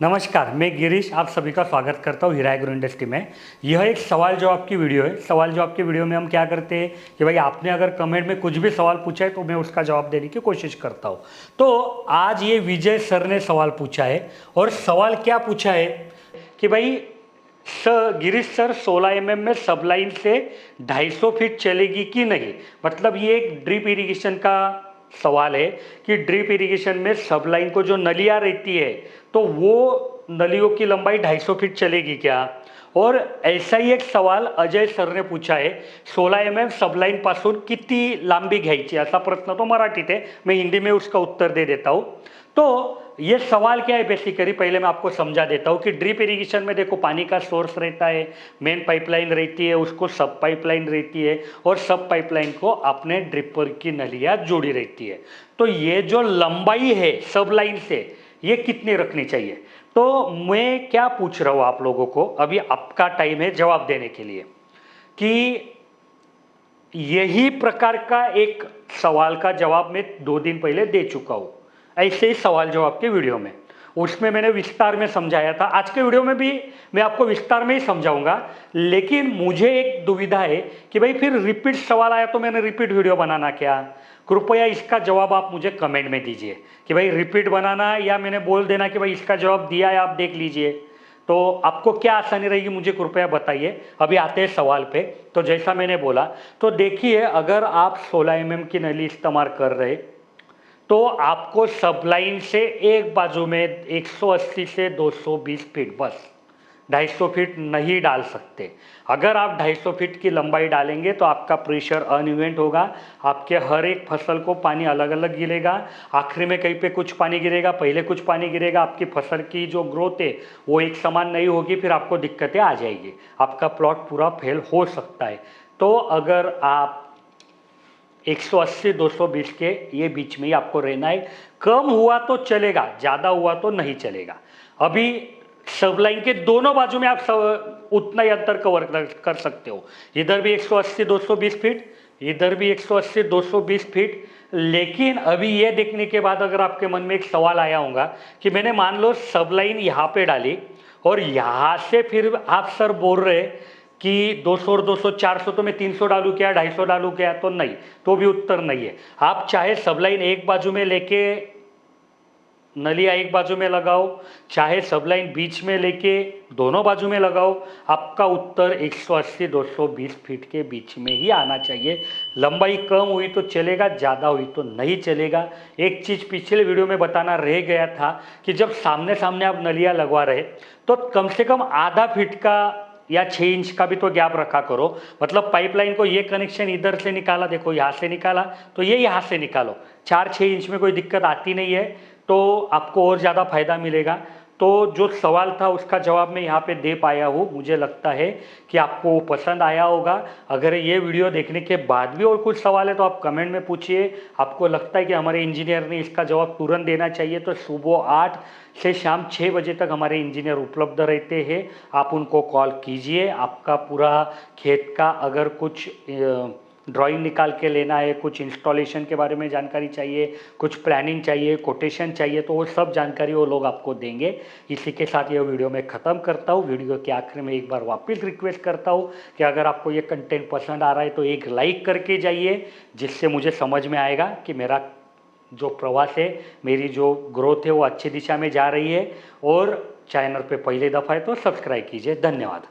नमस्कार, मैं गिरीश आप सभी का स्वागत करता हूँ हीरा एग्रो इंडस्ट्री में। यह एक सवाल जवाब की वीडियो है। सवाल जवाब की वीडियो में हम क्या करते हैं कि भाई आपने अगर कमेंट में कुछ भी सवाल पूछा है तो मैं उसका जवाब देने की कोशिश करता हूँ। तो आज ये विजय सर ने सवाल पूछा है और सवाल क्या पूछा है कि भाई गिरीश सर 16 mm में सबलाइन से 250 फीट चलेगी कि नहीं। मतलब ये एक ड्रिप इरिगेशन का सवाल है कि ड्रिप इरिगेशन में सबलाइन को जो नलियाँ रहती है तो वो नलियों की लंबाई 250 फीट चलेगी क्या। और ऐसा ही एक सवाल अजय सर ने पूछा है 16 mm सबलाइन पासून किती लांबी घ्यायची, असा प्रश्न तो मराठीत है, मैं हिंदी में उसका उत्तर दे देता हूँ। तो ये सवाल क्या है बेसिकली, पहले मैं आपको समझा देता हूँ कि ड्रिप इरिगेशन में देखो पानी का सोर्स रहता है, मेन पाइपलाइन रहती है, उसको सब पाइपलाइन रहती है और सब पाइपलाइन को अपने ड्रिपर की नलियाँ जोड़ी रहती है। तो ये जो लंबाई है सब लाइन से ये कितनी रखनी चाहिए। तो मैं क्या पूछ रहा हूँ आप लोगों को, अभी आपका टाइम है जवाब देने के लिए कि यही प्रकार का एक सवाल का जवाब मैं 2 दिन पहले दे चुका हूँ ऐसे ही सवाल जवाब के वीडियो में। उसमें मैंने विस्तार में समझाया था। आज के वीडियो में भी मैं आपको विस्तार में ही समझाऊंगा, लेकिन मुझे एक दुविधा है कि भाई फिर रिपीट सवाल आया तो मैंने रिपीट वीडियो बनाना क्या। कृपया इसका जवाब आप मुझे कमेंट में दीजिए कि भाई रिपीट बनाना या मैंने बोल देना कि भाई इसका जवाब दिया है आप देख लीजिए। तो आपको क्या आसानी रहेगी मुझे कृपया बताइए। अभी आते हैं सवाल पे। तो जैसा मैंने बोला, तो देखिए अगर आप 16 mm की नली इस्तेमाल कर रहे तो आपको सबलाइन से एक बाजू में 180 से 220 फीट, बस 250 फीट नहीं डाल सकते। अगर आप 250 फीट की लंबाई डालेंगे तो आपका प्रेशर अनइवेंट होगा, आपके हर एक फसल को पानी अलग अलग गिरेगा, आखिरी में कहीं पे कुछ पानी गिरेगा, पहले कुछ पानी गिरेगा, आपकी फसल की जो ग्रोथ है वो एक समान नहीं होगी, फिर आपको दिक्कतें आ जाएगी, आपका प्लॉट पूरा फेल हो सकता है। तो अगर आप 180-220 के ये बीच में ही आपको रहना है। कम हुआ तो चलेगा, ज़्यादा हुआ तो नहीं चलेगा। अभी सब लाइन के दोनों बाजू में आप सब उतना ही अंतर कवर कर सकते हो। इधर भी 180-220 फीट, इधर भी 180-220 फीट। लेकिन अभी ये देखने के बाद अगर आपके मन में एक सवाल आया होगा कि मैंने मान लो सब लाइन यहाँ पे डाली और यहाँ से फिर आप सर बोल रहे कि 200 और 200 400 तो मैं 300 डालूं क्या 250 डालूं क्या, तो नहीं, तो भी उत्तर नहीं है। आप चाहे सबलाइन एक बाजू में लेके नलिया एक बाजू में लगाओ, चाहे सबलाइन बीच में लेके दोनों बाजू में लगाओ, आपका उत्तर 180-220 फीट के बीच में ही आना चाहिए। लंबाई कम हुई तो चलेगा, ज़्यादा हुई तो नहीं चलेगा। एक चीज़ पिछले वीडियो में बताना रह गया था कि जब सामने सामने आप नलिया लगवा रहे तो कम से कम आधा फीट का या 6 इंच का भी तो गैप रखा करो। मतलब पाइपलाइन को ये कनेक्शन इधर से निकाला, देखो यहाँ से निकाला तो ये यहाँ से निकालो, 4-6 इंच में कोई दिक्कत आती नहीं है, तो आपको और ज़्यादा फायदा मिलेगा। तो जो सवाल था उसका जवाब मैं यहाँ पे दे पाया हूँ। मुझे लगता है कि आपको वो पसंद आया होगा। अगर ये वीडियो देखने के बाद भी और कुछ सवाल है तो आप कमेंट में पूछिए। आपको लगता है कि हमारे इंजीनियर ने इसका जवाब तुरंत देना चाहिए तो सुबह 8 से शाम 6 बजे तक हमारे इंजीनियर उपलब्ध रहते हैं, आप उनको कॉल कीजिए। आपका पूरा खेत का अगर कुछ ड्राइंग निकाल के लेना है, कुछ इंस्टॉलेशन के बारे में जानकारी चाहिए, कुछ प्लानिंग चाहिए, कोटेशन चाहिए, तो वो सब जानकारी वो लोग आपको देंगे। इसी के साथ ये वीडियो मैं ख़त्म करता हूँ। वीडियो के आखिर में एक बार वापस रिक्वेस्ट करता हूँ कि अगर आपको ये कंटेंट पसंद आ रहा है तो एक लाइक करके जाइए, जिससे मुझे समझ में आएगा कि मेरा जो प्रवास है, मेरी जो ग्रोथ है वो अच्छी दिशा में जा रही है। और चैनल पे पहली दफ़ा है तो सब्सक्राइब कीजिए। धन्यवाद।